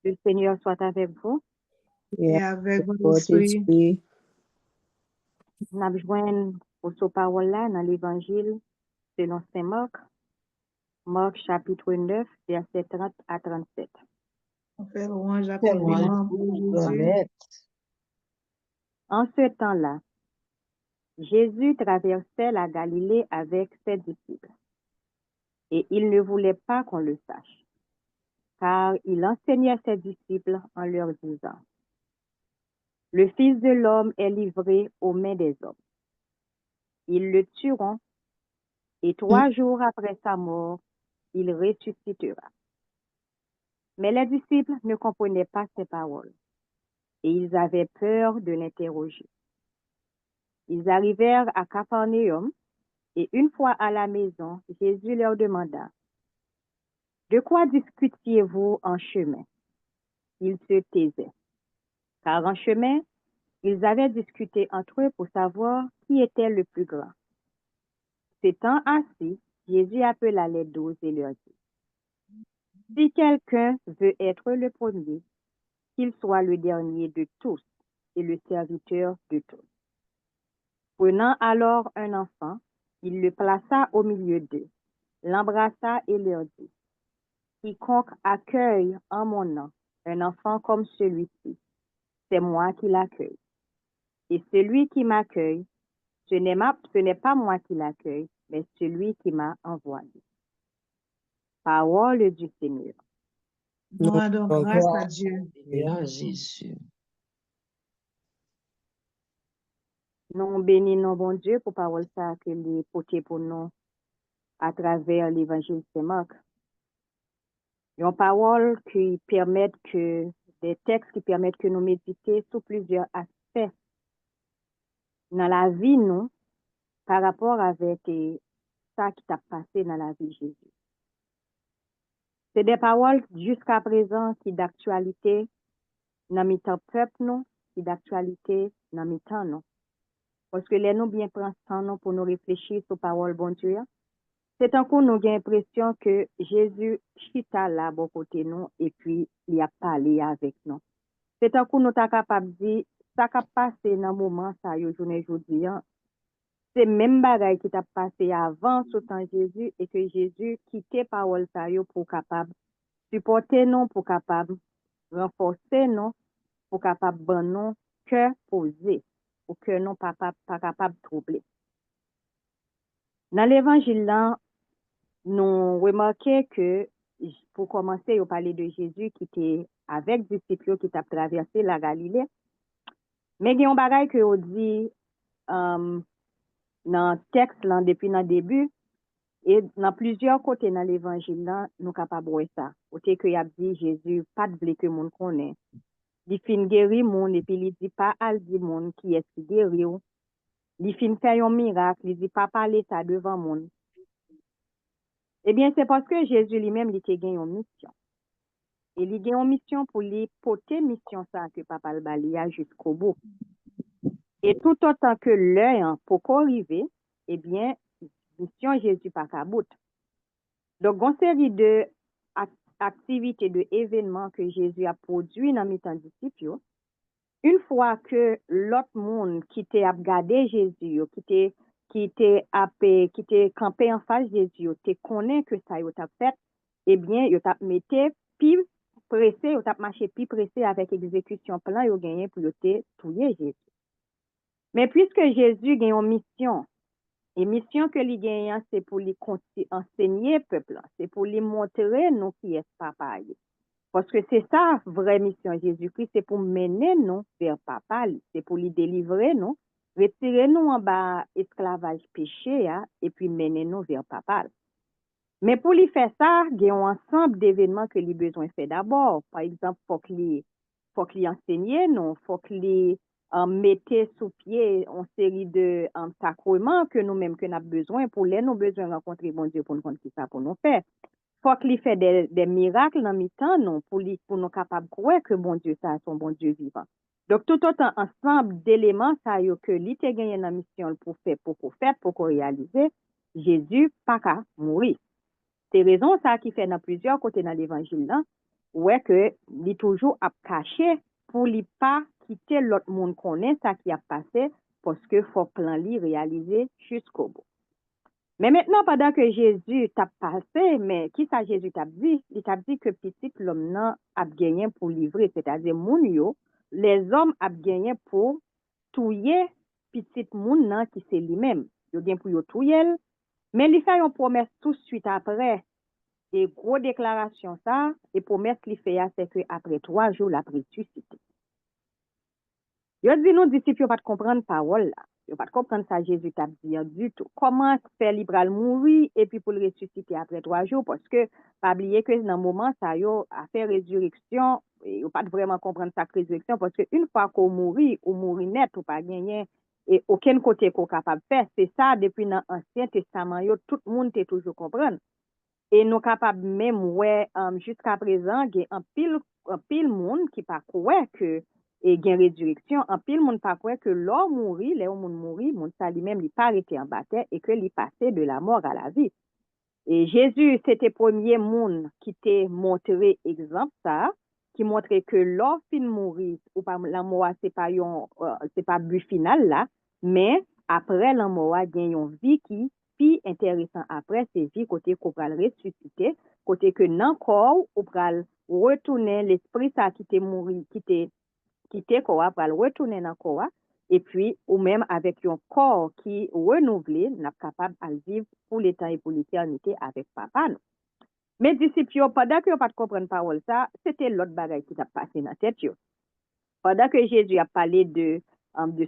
Le Seigneur soit avec vous. et et avec avec votre votre esprit. esprit. Nous avons pour ce parole-là dans l'Évangile selon Saint Marc, Marc chapitre 9, versets 30 à 37. On fait louange à C'est moi, compliment pour Jésus. Jeannette. En ce temps-là, Jésus traversait la Galilée avec ses disciples, et il ne voulait pas qu'on le sache, car il enseignait ses disciples en leur disant, le Fils de l'homme est livré aux mains des hommes. Ils le tueront, et 3 jours après sa mort, il ressuscitera. Mais les disciples ne comprenaient pas ces paroles, et ils avaient peur de l'interroger. Ils arrivèrent à Capharnaüm, et une fois à la maison, Jésus leur demanda, de quoi discutiez-vous en chemin? Ils se taisaient, car en chemin, ils avaient discuté entre eux pour savoir qui était le plus grand. S'étant assis, Jésus appela les 12 et leur dit, si quelqu'un veut être le premier, qu'il soit le dernier de tous et le serviteur de tous. Prenant alors un enfant, il le plaça au milieu d'eux, l'embrassa et leur dit, quiconque accueille en mon nom un enfant comme celui-ci, c'est moi qui l'accueille. Et celui qui m'accueille, ce n'est pas moi qui l'accueille, mais celui qui m'a envoyé. Parole du Seigneur. Nous rendons grâce à Gloire Dieu. Seigneur Jésus. Nous bénissons bon Dieu pour parole ça que les porté pour nous à travers l'évangile de Marc. Une parole qui permettent que, des textes qui permettent que nous méditer sur plusieurs aspects dans la vie, nous, par rapport avec ça qui t'a passé dans la vie de Jésus. C'est des paroles jusqu'à présent qui d'actualité dans le temps peuple, nous, qui d'actualité dans le temps, nous. Parce que les nous bien prendre temps pour nous réfléchir sur parole bon Dieu. C'est un coup nous avons l'impression que Jésus chita là bon côté nous et puis il a parlé avec nous. C'est un coup nous sommes capables de dire ça qui a passé dans le moment ça yo journée aujourd'hui. C'est même bagaille qui t'a passé avant ce temps Jésus et que Jésus quittait parole ça yo pour capable supporter nous, pour capable renforcer nous, pour capable ban nous cœur posé, pour que nous pas capable troubler. Dans l'évangile là, nous remarquons que, pour commencer, on parlait de Jésus qui était avec des disciples qui t'a traversé la Galilée. Mais il y a un bagage que on dit dans le texte, là, depuis le début, et dans plusieurs côtés dans l'évangile, là, nous sommes capables de voir ça. Côté que y a dit Jésus, pas de blé que monde connaît. Il fin guéri monde, et puis il dit pas al dit monde qui est qui guéri. Il fin fait un miracle, il dit pas parler ça devant monde. Eh bien, c'est parce que Jésus lui-même, il a gagné une mission. Et il a gagné une mission pour lui porter mission ça que papa le balia jusqu'au bout. Et tout autant que l'œil pour arriver, eh bien, mission Jésus pas qu'à bout. Donc, une série de activités, de événements que Jésus a produit dans les temps disciples. Une fois que l'autre monde qui était à regarder Jésus, qui était campé en face de Jésus, te connaît que ça y a fait, eh bien, il t'a metté puis pressé, il t'a marché puis pressé avec exécution plan, il a gagné pour te tuer Jésus. Mais puisque Jésus gagne une mission, et mission que lui gagne, c'est pour lui enseigner peuple, c'est pour lui montrer nous qui est papa. Parce que c'est ça, vraie mission Jésus-Christ, c'est pour mener nous vers papa, c'est pour lui délivrer nous, retirer nous en bas esclavage péché, et puis mener nous vers papa. Mais pour lui faire ça, il y a un ensemble d'événements que lui besoin faire d'abord. Par exemple, faut qu'il enseigne nous, faut qu'il mette sous pied une série de sacrements que nous-mêmes que nous avons besoin pour les nous besoin rencontrer bon Dieu pour nous faire ça pour nous faire. Faut qu'il fait des miracles dans le temps non pour nous capables de croire que bon Dieu ça son bon Dieu vivant. Donc tout autant ensemble d'éléments ça yo que lui te gagné dans mission pour faire pour réaliser Jésus pas qu'à mourir. C'est raison ça qui fait dans plusieurs côtés dans l'évangile là ouais que li toujours a caché pour li pas quitter l'autre monde connaît ça qui a passé parce que faut plan li réaliser jusqu'au bout. Mais maintenant, pendant que Jésus t'a passé, mais qui ça Jésus t'a dit? Il t'a dit que petit l'homme nan a gagné pour livrer, c'est-à-dire moun yo, les hommes a gagné pour touyer petit moun nan qui c'est lui-même. Yo gen pour yo touyer, mais il fait une promesse tout de suite après. Et gros déclaration ça, et promesse qu'il fait, c'est que après 3 jours, la ressuscité. Yo dit nous disciples yo pas comprendre parole là. Yo pas comprendre ça Jésus t'a dit du tout. Comment faire libéral mourir et puis pour le ressusciter après 3 jours parce que pas oublier que dans moment ça yo a fait résurrection, yo pas vraiment comprendre ça résurrection parce que une fois qu'on mourit ou mourir net ou pas gagner et aucun côté qu'on capable faire, c'est ça depuis dans ancien testament yo tout le monde t'est toujours comprendre. Et nous capables même ouais jusqu'à présent il y a un pile monde qui pas croire que et gen résurrection en pile monde pas croire que l'homme mourit les monde mourit monde ça lui-même il pas arrêté en bataille et que il passé de la mort à la vie. Et Jésus c'était premier monde qui t'a montré exemple ça qui montrait que l'homme fin mourir ou pas la mort c'est pas but final là mais après la mort il y a une vie qui puis intéressant après c'est vie côté qu'on va ressusciter côté que dans corps ou pral retourner l'esprit ça qui t'est mourir qui t'est corps pral retourner dans corps et puis ou même avec un corps qui renouvelé n'a capable à vivre pour l'éternité et pour l'éternité avec papa nous. Mais disciples pendant que pas comprendre parole ça c'était l'autre bagaille qui t'a passé dans tête yo. Pendant que Jésus a parlé de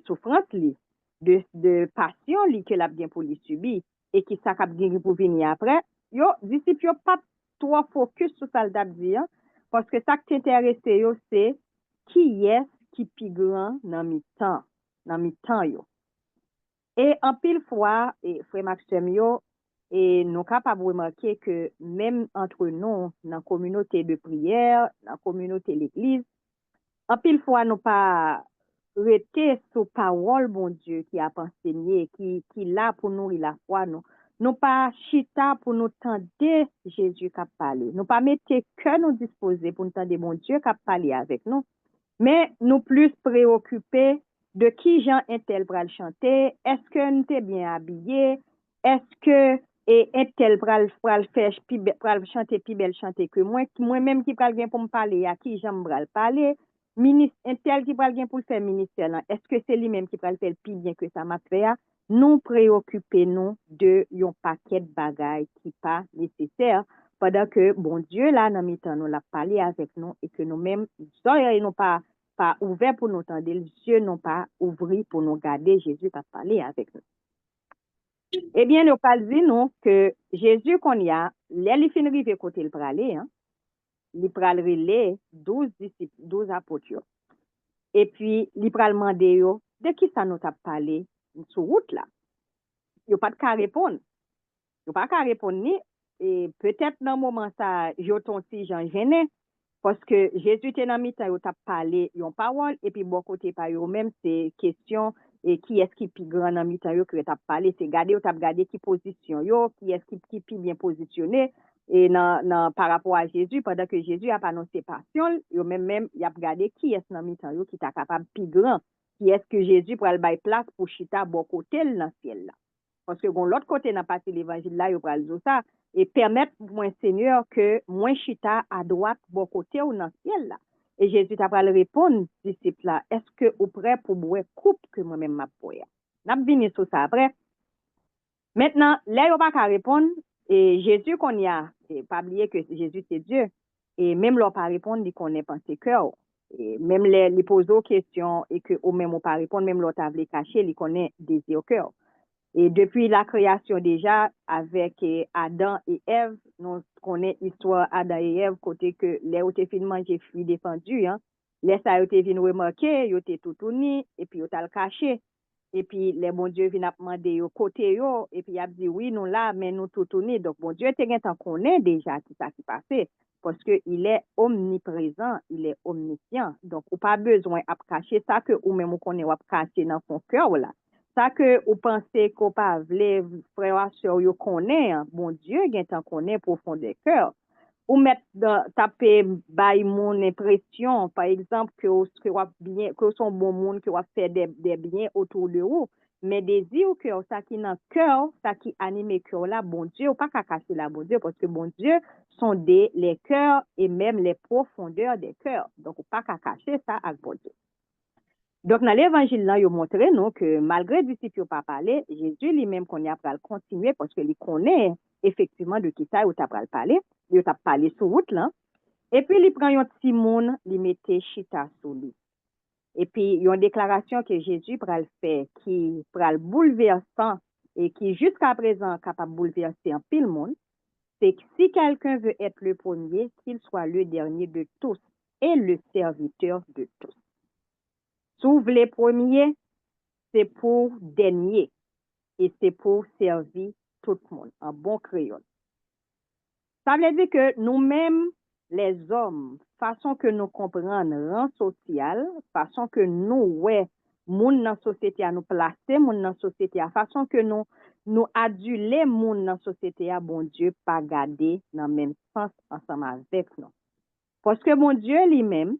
souffrance li de passion li que l'a bien pour lui subir et qui ça cap gagner pour venir après yo disciples pas trop focus sur ça le dire parce que ça qui t'intéresse yo c'est qui est qui plus grand dans mi-temps yo et en pile fois et frère Maxime yo et nous capable remarquer que même entre nous dans communauté de prière dans communauté l'église en pile fois nous pas rester sur parole bon Dieu qui a enseigné qui là pour nourrir la foi nous pas chita pour nous tendre Jésus qui a parlé nous pas mettre que nous disposer pour nous tendre bon Dieu qui a parlé avec nous mais nous plus préoccupés de qui Jean est-elle pral chanter est-ce que nous t'es bien habillé est-ce que et est-elle pral faire pral chanter plus belle chanter que moi même qui pral bien pour me parler à qui Jean pral parler ministre tel qui pral bien pour faire ministère là est-ce que c'est lui-même qui pral faire plus bien que ça m'a fait nous préoccuper nous de yon paquet de bagailles qui pas nécessaire pendant que bon Dieu là dans mi-temps nous l'a parlé avec nous et que nous même oreilles nous pas ouvert pour nous entendre les yeux n'ont pas ouvert pour nous garder Jésus qui a parlé avec nous. Eh bien nous pas dit nous que Jésus qu'on y a les fin rive côté le praler il pral relé 12 disciples 12 apôtres et puis il pral demander yo de qui ça nous t'a parlé sur route là yo pas de ka répondre yo pas ka répondre ni et peut-être dans moment ça yo ton si Jean gêné parce que Jésus était dans mi-temps yo t'a parlé yon parole et puis bon côté par yo même c'est question et qui est-ce qui plus grand dans mi-temps yo que t'a parlé c'est garder ou t'a garder qui position yo qui est-ce qui plus bien positionné et par rapport à Jésus pendant que Jésus a annoncé passion yo même y a regardé qui est dans mi-temps yo qui t'a capable plus grand qui est-ce que Jésus pour le bail place pour chita bon côté dans ciel là parce que bon l'autre côté n'a pas l'évangile là yo pral dire ça et permettre moi Seigneur que moi chita à droite bon côté ou dans ciel là et Jésus t'a pral répondre disciple là est-ce que vous prêt pour boire coupe que moi même m'a boire n'a venir sur ça après maintenant là yo pas qu'à répondre et Jésus qu'on y a et pas oublier que Jésus c'est Dieu et même leur pas répondre il connaît penser cœur et même les poser aux questions et que au même on pas répondre même l'autre table caché il connaît désir au cœur. Et depuis la création déjà, avec Adam et Ève, nous connaissons l'histoire Adam et Ève, côté que les ont fait manger fruits défendus, les ça ont été remarquer, ils ont été tout unis, et puis ils ont le caché. Et puis les bon Dieu viennent demander yo côté yo, et puis il a dit oui, nous là, mais nous tout unis. Donc bon Dieu était en connaît déjà qui ça qui passait, parce que il est omniprésent, il est omniscient. Donc ou pas besoin de cacher ça que ou même on connaît ou cacher dans son cœur là. Ça que vous pensez qu'on pas vle frère sœur yo connaît bon Dieu gen tan connaît profond des cœurs ou mettre taper by mon impression, par exemple, que sont bon monde, que fait des biens autour de vous. Mais désir au cœur, ça qui dans cœur, ça qui anime cœur là, bon Dieu, ou pas qu'à casser la bon Dieu, parce que bon Dieu sont les cœurs et même les profondeurs des cœurs. Donc, ou pas qu'à cacher ça avec bon Dieu. Donc, dans l'évangile, là, il montre nous que malgré les disciples n'ont pas parlé, Jésus lui-même qu'on y a pas continuer parce qu'il connaît effectivement de qui ça, il t'a pas parlé, il t'a parlé sur route là. Et puis, il prend un petit monde, il mettait chita sur lui. Et puis, il y a une déclaration que Jésus pral faire qui pral bouleversant et qui jusqu'à présent capable de bouleverser un pile monde, c'est que si quelqu'un veut être le premier, qu'il soit le dernier de tous et le serviteur de tous. S'ouvre les premiers, c'est pour dernier et c'est pour servir tout le monde, un bon créole. Ça veut dire que nous-mêmes, les hommes, façon que nous comprenons rang social, façon que nous, ouais, moun dans la société à nous placer, moun dans la société à façon que nous aduler moun dans la société à bon Dieu, pas garder dans le même sens ensemble avec nous. Parce que bon Dieu lui-même,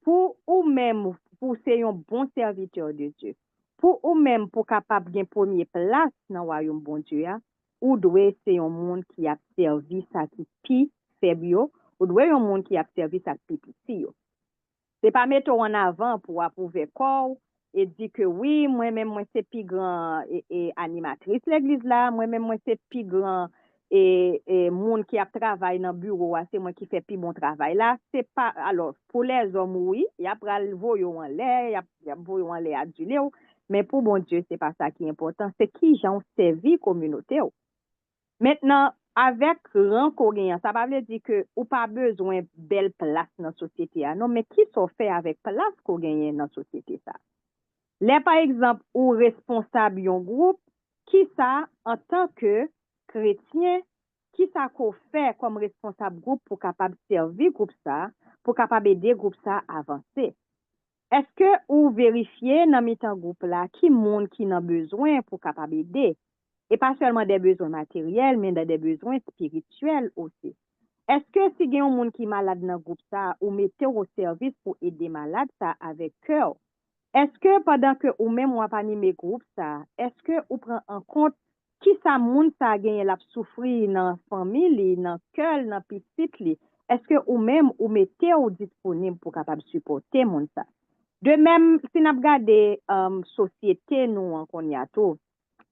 pour ou même, pour ser un bon serviteur de Dieu, pour ou même pour capable de premier place dans le royaume bon Dieu, ou doit c'est un monde qui a servi ça qui pi faible, ou doit un monde qui a servi ça qui petit. C'est pas mettre en avant pour approuver corps et dire que oui, moi-même, moi, c'est plus grand et animatrice l'église là, moi-même, moi, c'est plus grand et monde qui a travaillé dans le bureau, c'est moi qui fait plus bon travail là. C'est pas, alors, pour les hommes, oui, il y a pas le voyou en l'air, il y a voyou en l'air adulé, mais pour bon Dieu, c'est pas ça qui est important, c'est qui j'en servi communauté. Maintenant, avec rang qu'on gagne, ça ne veut pas dire que ou pas besoin de belle place dans la société. Non, mais qui sont fait avec place qu'on gagne dans la société ça? Là, par exemple, ou responsable d'un groupe, qui ça, en tant que chrétien, qui ça qu'on fait comme responsable groupe pour capable servir groupe ça, pour capable aider groupe ça à avancer? Est-ce que ou vérifier dans mitan groupe là, qui monde qui n'a besoin pour capable aider? Et pas seulement des besoins matériels, mais des besoins spirituels aussi. Est-ce que si il y a un monde qui est malade dans le groupe, ça, ou mettez au service pour aider malade, ça, avec cœur? Est-ce que pendant que ou même ou pas animé groupe, ça, est-ce que vous prenez en compte qui ça monde ça a gagné la souffrir dans la famille, dans le cœur, dans le petit? Est-ce que ou même ou mettez au disponible pour capable supporter monde ça? De même, si nous regardons société, nous, en Cognato,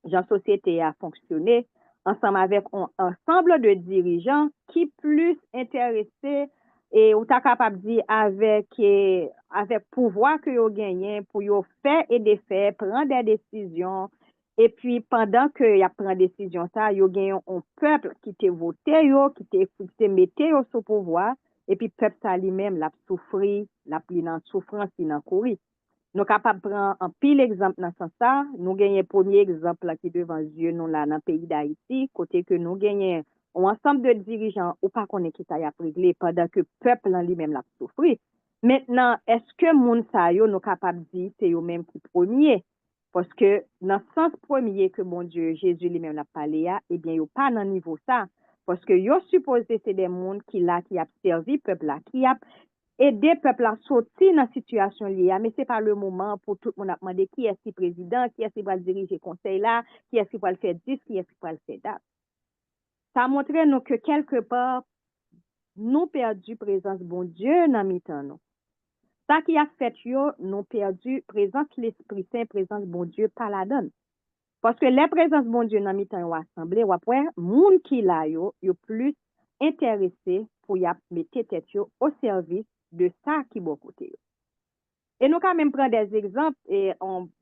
la société a fonctionné ensemble avec un ensemble de dirigeants qui plus intéressés et ou ta capable dire avec pouvoir que yo gagné pour yo faire et défaire, prendre des décisions et puis pendant que y a prend décision ça, yo gagné un peuple qui te voté yo, qui te metté yo sous pouvoir et puis peuple ça lui-même l'a souffri, l'a pris dans souffrance, dans courir. Nous sommes capables de prendre un pile exemple dans ce sens. Nous gagnons premier exemple là, qui devant Dieu, nous là, dans le pays d'Haïti, côté que nous gagnons un ensemble de dirigeants ou pas qu'on est qui ça a réglé pendant que le peuple en lui-même l'a souffert. Maintenant, est-ce que moun sa yo nous capables de dire c'est eux même qui premier? Parce que dans le sens premier que mon Dieu, Jésus lui-même l'a parlé, eh bien, yo pas dans niveau ça. Parce que yo supposé c'est des mondes qui a servi peuple là, qui a aider le peuple à sortir dans la situation liée, mais ce n'est pas le moment pour tout le monde à demander qui est le président, qui est qui va diriger le conseil là, qui est qui va le faire 10, qui est qui va le faire date. Ça montre nous que quelque part, nous perdu présence bon Dieu dans mi-temps nous. Ça qui a fait yo, nous perdu présence l'Esprit Saint, présence bon Dieu par la donne. Parce que les présences bon Dieu dans mi-temps yo assemblé, ou après, moun qui là yo plus intéressé pour y mettre tête yo au service de ça qui bon côté. Et nous quand même prendre des exemples et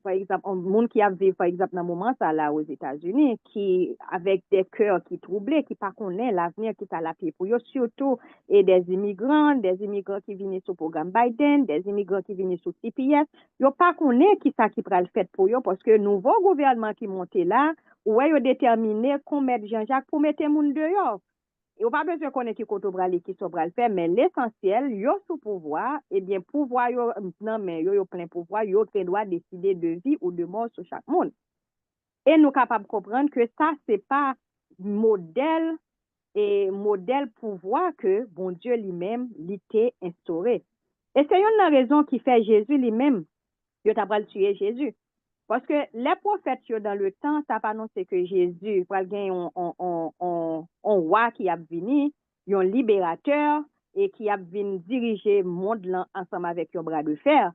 par exemple un monde qui a vécu par exemple dans moment ça là aux États-Unis qui avec des cœurs qui troublés qui pas connaît l'avenir qui t'a la paix pour eux surtout et des immigrants qui viennent sur programme Biden, des immigrants qui viennent sur CPS, yo pas connaît qui ça qui pral fait pour eux parce que nouveau gouvernement qui monte là ouais yo déterminé qu'on mette Jean-Jacques pour mettre monde dehors. Et on pas besoin qu'on ait qui côté bral qui so bral faire mais l'essentiel yo sous pouvoir et bien pouvoir yo non mais yo plein pouvoir yo qui doit décider de vie ou de mort sur chaque monde. Et nous capable comprendre que ça c'est pas modèle et modèle pouvoir que bon Dieu lui-même l'était instauré. Et c'est une raison qui fait Jésus lui-même, il t'a pas tuer Jésus. Parce que les prophètes dans le temps, ça pas annoncé que Jésus va gagner un roi qui a venu, un libérateur et qui a venu diriger le monde là ensemble avec un bras de fer.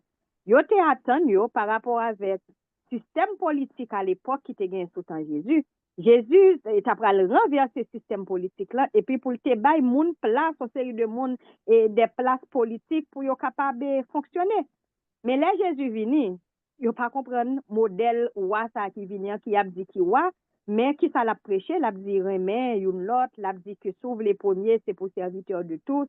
Yo te attendu par rapport avec système politique à l'époque qui te gagné sous temps Jésus. Jésus t'a pral renverser ce système politique là et puis pour te bailler moun place une série de monde et des places politiques pour yo capable de fonctionner. Mais là Jésus vini, yo pas comprendre modèle roi ça qui vient qui a dit qui roi mais qui ça l'a prêché l'a dit remet une l'autre l'a dit que sauve les premiers c'est pour serviteur de tous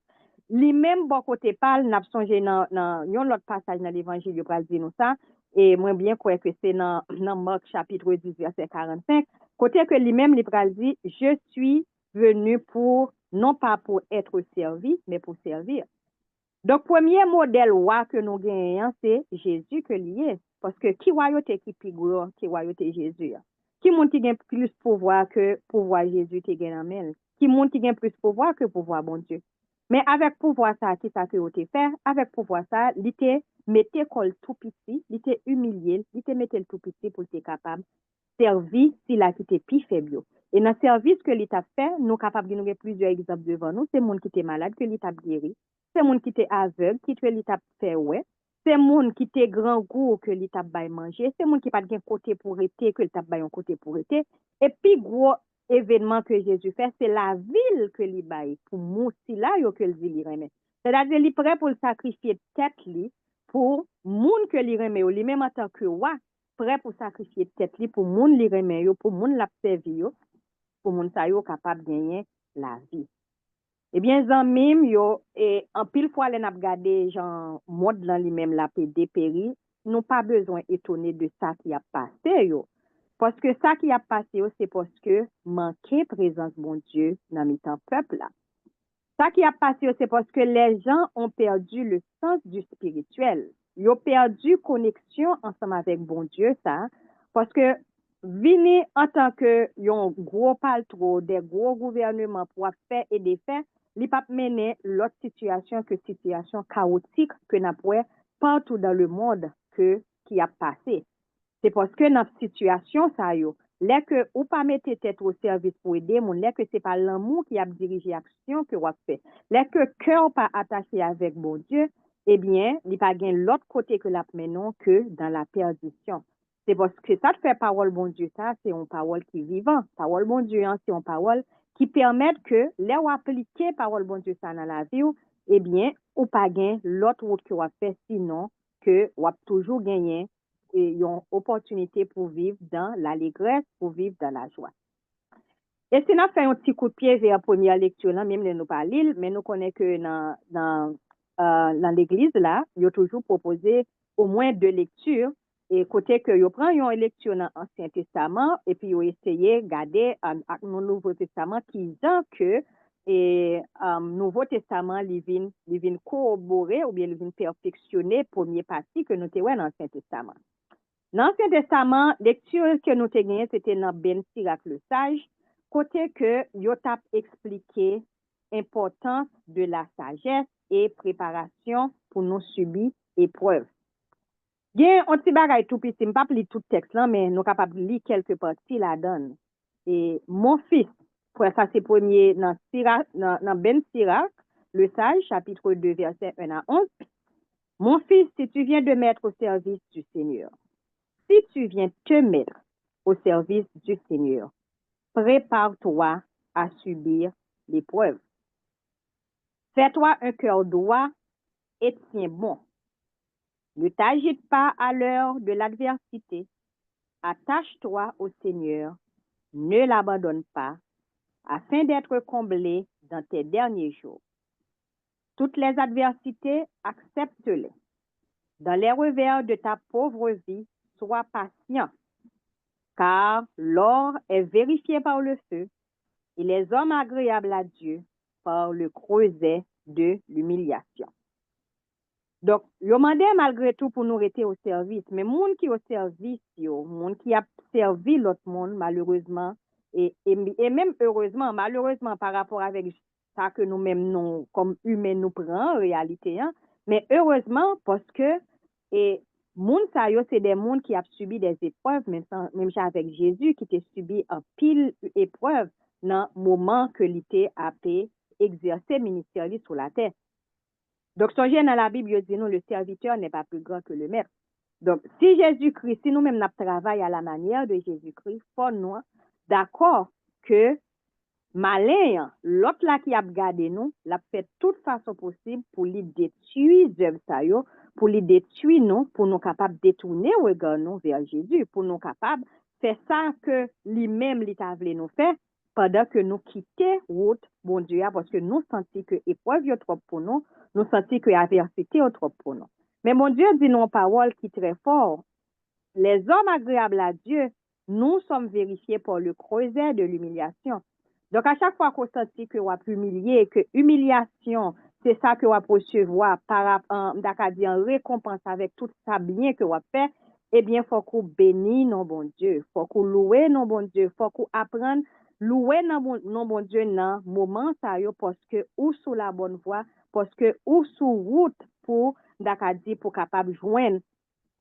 lui même bon côté parle n'a songé dans yon l'autre passage dans l'évangile yo pral dire nous ça et moi bien croire que c'est dans Marc chapitre 10 verset 45 côté que lui-même il pral dit je suis venu pour non pas pour être servi mais pour servir. Donc, premier modèle roi que nous gagnons, c'est Jésus que lié. Parce que qui royauté qui plus gros, qui royauté Jésus. Qui monte qui gagne plus pouvoir que pouvoir Jésus qui gagne en main. Qui monte qui gagne plus pouvoir que pouvoir bon Dieu. Mais avec pouvoir ça, qui ça que vous te fait, avec pouvoir ça, il te mette col tout petit, il te humilié, il te mette le tout petit pour être capable servir si la qui te plus faible. Et dans le service que l'État fait, nous capables de nous plusieurs exemples devant nous, c'est monde qui était malade que l'État guéri. C'est moun qui était aveugle, qui te l'État fait ouais. C'est moun qui était grand goût que l'État baille manger. C'est moun qui pas de côté pour rester que l'État baille un côté pour rester. Et puis gros événement que Jésus fait, c'est la ville que l'État baille pour mouti là yo que l'État remet. C'est-à-dire il prêt pour le sacrifier tête li pour moun que l'État remet, lui même en tant que roi, prêt pour sacrifier tête li pour moun li remet yo, pour moun la servi yo, pour moun sa yo capable gagner la vie. Eh bien, zanmim yo, et en pile fois, les n'a regardé, genre, mode dans lui-même la paix dépéri, nous pas besoin étonner de ça qui a passé, yo. Parce que ça qui a passé, yo, c'est parce que manquer présence, bon Dieu, dans le peuple là. Ça qui a passé, yo, c'est parce que les gens ont perdu le sens du spirituel. Ils ont perdu connexion ensemble avec bon Dieu, ça. Parce que, vini en tant que yon gros paltro, des gros gouvernements pour faire et défaire, li pas mener l'autre situation que situation chaotique que n'a pas partout dans le monde qui a passé. C'est parce que dans situation ça yo, là que ou pas mettre tête au service pour aider mon là que c'est pas l'amour qui a dirigé action que ou fait. Là que cœur pas attaché avec bon Dieu, eh bien, il pas gain l'autre côté que la menon que dans la perdition. C'est parce que ça te fait parole bon Dieu ça, c'est une parole qui vivant. Parole bon Dieu hein, c'est une parole qui permettent que les ou appliquer parole bon Dieu ça dans la vie eh bien ou pas gain l'autre route que ou fait sinon que ou toujours gagner et une opportunité pour vivre dans l'allégresse, pour vivre dans la joie. Et si nous fait un petit coup de pied vers la première lecture là, même nous pas lire, mais nous connaissons que dans l'église là, il y a toujours proposé au moins 2 lectures. Et côté que yo prend une lecture dans l'Ancien Testament et puis yo essayer regarder dans le Nouveau Testament qui dit que Nouveau Testament il vient corroborer ou bien il vient perfectionner première partie que nous te dans l'Ancien Testament. Dans l'Ancien Testament, lecture que nous te gagné c'était dans Ben Sirac le sage, côté que yo t'a expliqué importance de la sagesse et préparation pour nous subir épreuve. Gen, on ti bagay tout petit, m'pas li tout texte là, mais nous capable lire quelques parties la donne. Et mon fils, pour ça c'est premier dans Ben Sirac, le sage, chapitre 2, verset 1 à 11. Mon fils, si tu viens de mettre au service du Seigneur, si tu viens te mettre au service du Seigneur, prépare-toi à subir l'épreuve. Fais-toi un cœur droit et tiens bon. Ne t'agite pas à l'heure de l'adversité. Attache-toi au Seigneur. Ne l'abandonne pas, afin d'être comblé dans tes derniers jours. Toutes les adversités, accepte-les. Dans les revers de ta pauvre vie, sois patient, car l'or est vérifié par le feu et les hommes agréables à Dieu par le creuset de l'humiliation. Donc, yo mandé malgré tout pour nous rester au service, mais monde qui au service yo, monde qui a servi l'autre monde malheureusement, Et même heureusement, malheureusement, par rapport avec ça que nous-mêmes, nous, comme humains, nous prenons en réalité, hein, mais heureusement, parce que, et, moun sa yo, c'est des mondes qui ont subi des épreuves, même avec Jésus, qui a subi un pile épreuve dans le moment que l'été a pu exercer ministère sur la terre. Donc, songez dans la Bible, il dit nous, le serviteur n'est pas plus grand que le maître. Donc, si Jésus-Christ, si nous-mêmes nous travaillons à la manière de Jésus-Christ, faut nous, d'accord que malin, l'autre là qui a gardé nous, l'a fait toute façon possible pour lui détruire œuvre ça yo, pour lui détruire nous, pour nous capables de détourner regard nous vers Jésus, pour nous capables faire ça que lui-même lui t'a voulu nous faire pendant que nous quitter route bon Dieu parce que nous senti que épreuve est trop pour nous, nous senti que adversité est trop pour nous. Mais mon Dieu dit nos paroles qui très fort. Les hommes agréables à Dieu, nous sommes vérifiés par le creuset de l'humiliation. Donc, à chaque fois qu'on sentit que vous êtes humilié, que humiliation, c'est ça que vous recevoir par en récompense avec tout ça bien que vous fait, eh bien, il faut qu'on bénisse nos bon Dieu, il faut qu'on loue nos bon Dieu, il faut qu'on apprenne louer nos bon Dieu dans le moment ça parce que ou sous la bonne voie, parce que ou sous route pour pour capable joindre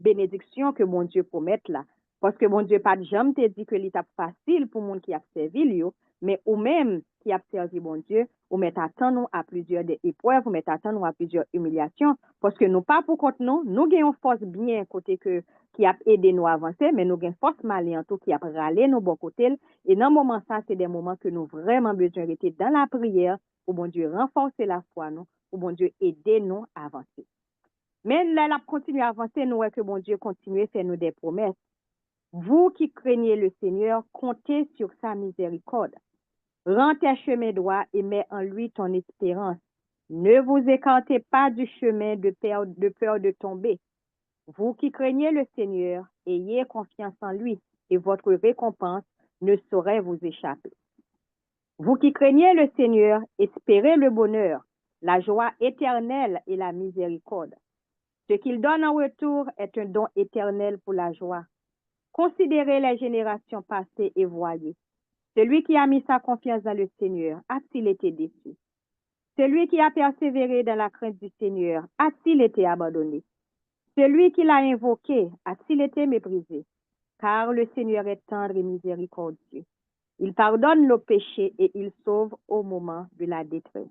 bénédiction que mon Dieu promet là. Parce que mon Dieu pas jamais te dit que l'étape facile pour monde qui a servi lui, mais ou même qui a servi mon Dieu, ou met attendre à plusieurs épreuves, ou met attendre à plusieurs humiliations, parce que nous pas pour compte nous gagnons force bien côté que qui a aidé nous à avancer, mais nous gagnons force malin tout qui a râlé nos bon côté. Et dans ce moment ça, c'est des moments que nous vraiment besoin d'être dans la prière pour mon Dieu renforcer la foi nous, pour mon Dieu aider nous à avancer. Mais là, la continue à avancer, nous, que mon Dieu continue à faire nous des promesses. Vous qui craignez le Seigneur, comptez sur sa miséricorde. Rends tes chemins droits et mets en lui ton espérance. Ne vous écartez pas du chemin de peur de tomber. Vous qui craignez le Seigneur, ayez confiance en lui et votre récompense ne saurait vous échapper. Vous qui craignez le Seigneur, espérez le bonheur, la joie éternelle et la miséricorde. Ce qu'il donne en retour est un don éternel pour la joie. Considérez les générations passées et voyez. Celui qui a mis sa confiance dans le Seigneur, a-t-il été déçu? Celui qui a persévéré dans la crainte du Seigneur, a-t-il été abandonné? Celui qui l'a invoqué, a-t-il été méprisé? Car le Seigneur est tendre et miséricordieux. Il pardonne nos péchés et il sauve au moment de la détresse.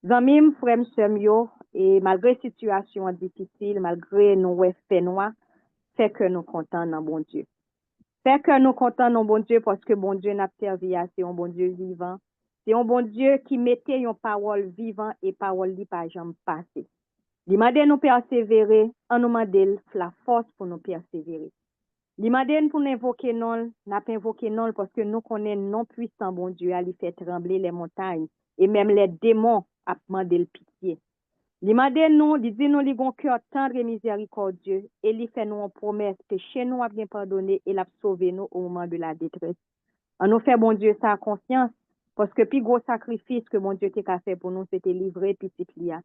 Zanmim, frère, sœur, et malgré situation difficile, malgré nos faits noirs, fait que nous comptons dans bon Dieu. Fait que nous comptons dans bon Dieu parce que bon Dieu n'a servi à, c'est un bon Dieu vivant. C'est un bon Dieu qui mettait une parole vivante et parole li pas jamais passé. Il m'a dit nous persévérer, en nous m'a dit la force pour nous persévérer. Il m'a dit pour nous invoquer non, n'a pas invoqué non parce que nous connaissons non puissant bon Dieu à lui faire trembler les montagnes et même les démons à demander le pitié. Il m'a dit nous, il dit nous, il a un cœur tendre et miséricordieux et il fait nous une promesse que chez nous a bien pardonné et l'a sauvé nous au moment de la détresse. On nous fait bon Dieu sa confiance parce que plus gros sacrifice que mon Dieu t'a fait pour nous, c'était livrer petit lia.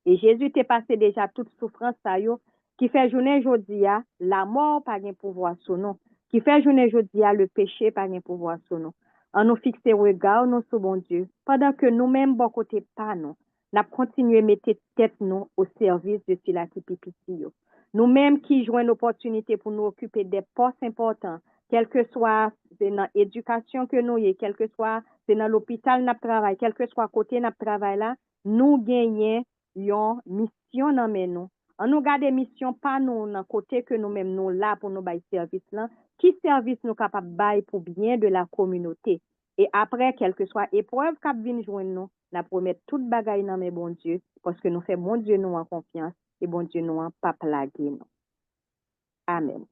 Et Jésus t'est passé déjà toute souffrance ça yo, qui fait journée aujourd'hui la mort pas gain pouvoir sur nous, qui fait journée aujourd'hui le péché pas gain pouvoir sur nous. On nous fixer regard nous sur bon Dieu pendant que nous-mêmes bon côté pas nous. N'a continuer mettre tête nous au service de cela qui pipiti. Nous-mêmes qui jouons une opportunité pour nous occuper des postes importants, quel que soit c'est dans l'éducation que nous y, quel que soit c'est dans l'hôpital n'a travail, quel que soit côté n'a travail là, nous gagnons une mission dans nous. On nous garde mission pas nous dans côté que nous-mêmes nous là pour nous bailler service là, qui service nous capable bailler pour bien de la communauté. Et après, quelle que soit épreuve qu'a vient joindre nous, n'a promettre toute bagaille dans mes bon Dieu, parce que nous fait bon Dieu nous en confiance et bon Dieu nous en pas plaguer nous. Amen.